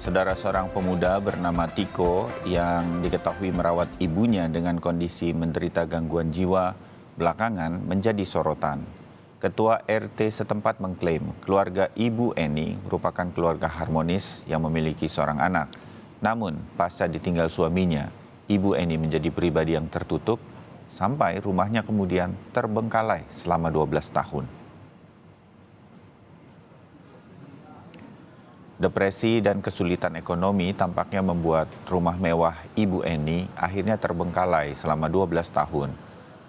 Saudara, seorang pemuda bernama Tiko yang diketahui merawat ibunya dengan kondisi menderita gangguan jiwa belakangan menjadi sorotan. Ketua RT setempat mengklaim keluarga Ibu Eni merupakan keluarga harmonis yang memiliki seorang anak. Namun, pasca ditinggal suaminya, Ibu Eni menjadi pribadi yang tertutup sampai rumahnya kemudian terbengkalai selama 12 tahun. Depresi dan kesulitan ekonomi tampaknya membuat rumah mewah Ibu Eni akhirnya terbengkalai selama 12 tahun.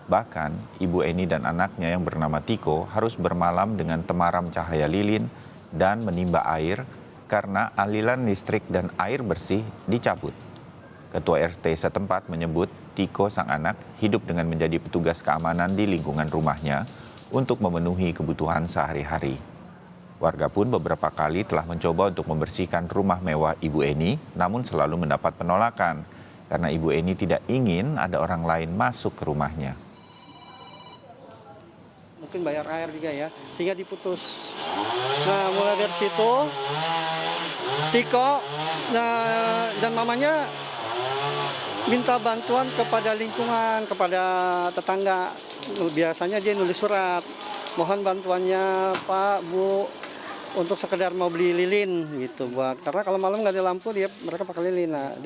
Bahkan, Ibu Eni dan anaknya yang bernama Tiko harus bermalam dengan temaram cahaya lilin dan menimba air karena aliran listrik dan air bersih dicabut. Ketua RT setempat menyebut Tiko sang anak hidup dengan menjadi petugas keamanan di lingkungan rumahnya untuk memenuhi kebutuhan sehari-hari. Warga pun beberapa kali telah mencoba untuk membersihkan rumah mewah Ibu Eni, namun selalu mendapat penolakan karena Ibu Eni tidak ingin ada orang lain masuk ke rumahnya. Mungkin bayar air juga ya, sehingga diputus. Nah, mulai dari situ, Tiko dan mamanya minta bantuan kepada lingkungan, kepada tetangga. Biasanya dia nulis surat, mohon bantuannya Pak, Bu, untuk sekedar mau beli lilin gitu, karena kalau malam nggak ada lampu mereka pakai lilin. Nah,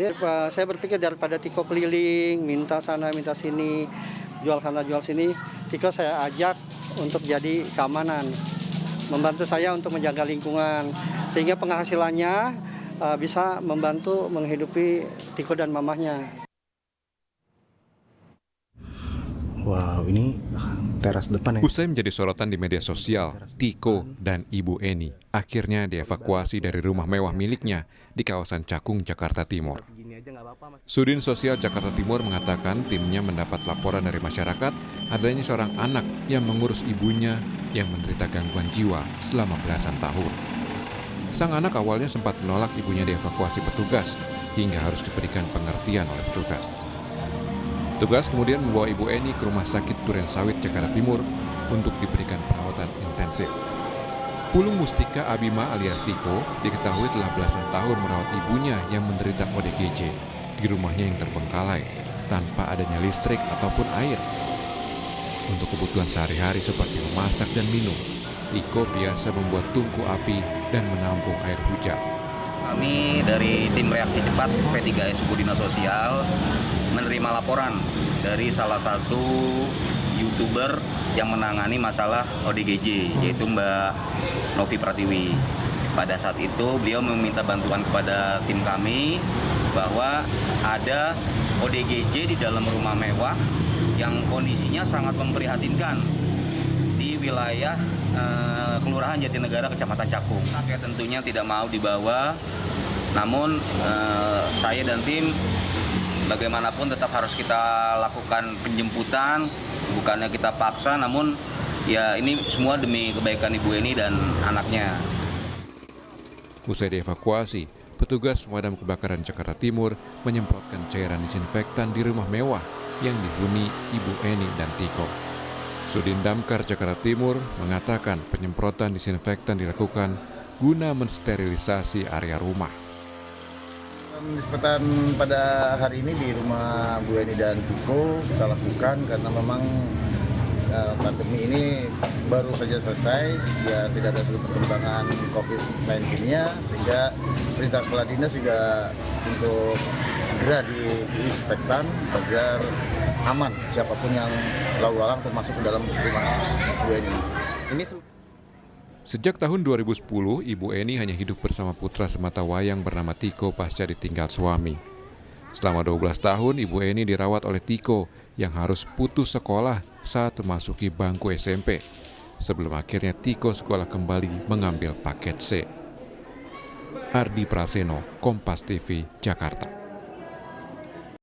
saya berpikir daripada Tiko keliling, minta sana minta sini, jual sana jual sini, Tiko saya ajak untuk jadi keamanan, membantu saya untuk menjaga lingkungan, sehingga penghasilannya bisa membantu menghidupi Tiko dan mamahnya. Wow, ini teras depan ya. Usai menjadi sorotan di media sosial, Tiko dan Ibu Eni akhirnya dievakuasi dari rumah mewah miliknya di kawasan Cakung, Jakarta Timur. Sudin Sosial Jakarta Timur mengatakan timnya mendapat laporan dari masyarakat adanya seorang anak yang mengurus ibunya yang menderita gangguan jiwa selama belasan tahun. Sang anak awalnya sempat menolak ibunya dievakuasi petugas hingga harus diberikan pengertian oleh petugas. Petugas kemudian membawa Ibu Eni ke Rumah Sakit Durensawit, Jakarta Timur untuk diberikan perawatan intensif. Pulung Mustika Abima alias Tiko diketahui telah belasan tahun merawat ibunya yang menderita ODGJ di rumahnya yang terbengkalai tanpa adanya listrik ataupun air. Untuk kebutuhan sehari-hari seperti memasak dan minum, Tiko biasa membuat tungku api dan menampung air hujan. Kami dari tim reaksi cepat P3S Suku Dinas Sosial menerima laporan dari salah satu YouTuber yang menangani masalah ODGJ, yaitu Mbak Novi Pratiwi. Pada saat itu beliau meminta bantuan kepada tim kami bahwa ada ODGJ di dalam rumah mewah yang kondisinya sangat memprihatinkan di wilayah Kelurahan Jatinegara, Kecamatan Cakung. Saya tentunya tidak mau dibawa, namun saya dan tim bagaimanapun tetap harus kita lakukan penjemputan, bukannya kita paksa, namun ya ini semua demi kebaikan Ibu Eni dan anaknya. Usai dievakuasi, petugas pemadam kebakaran Jakarta Timur menyemprotkan cairan disinfektan di rumah mewah yang dihuni Ibu Eni dan Tiko. Sudin Damkar Jakarta Timur mengatakan penyemprotan disinfektan dilakukan guna mensterilisasi area rumah. Disinfektan pada hari ini di rumah Bu Eni dan Tiko kita lakukan karena memang pandemi ini baru saja selesai, ya tidak ada suatu perkembangan COVID-19-nya, sehingga perintah kepala dinas juga untuk segera diinspektan agar aman siapapun yang lalu lalang termasuk ke dalam rumah Bu Eni. Sejak tahun 2010, Ibu Eni hanya hidup bersama putra sematawayang bernama Tiko pasca ditinggal suami. Selama 12 tahun, Ibu Eni dirawat oleh Tiko yang harus putus sekolah saat memasuki bangku SMP. Sebelum akhirnya Tiko sekolah kembali mengambil paket C. Ardi Praseno, Kompas TV, Jakarta.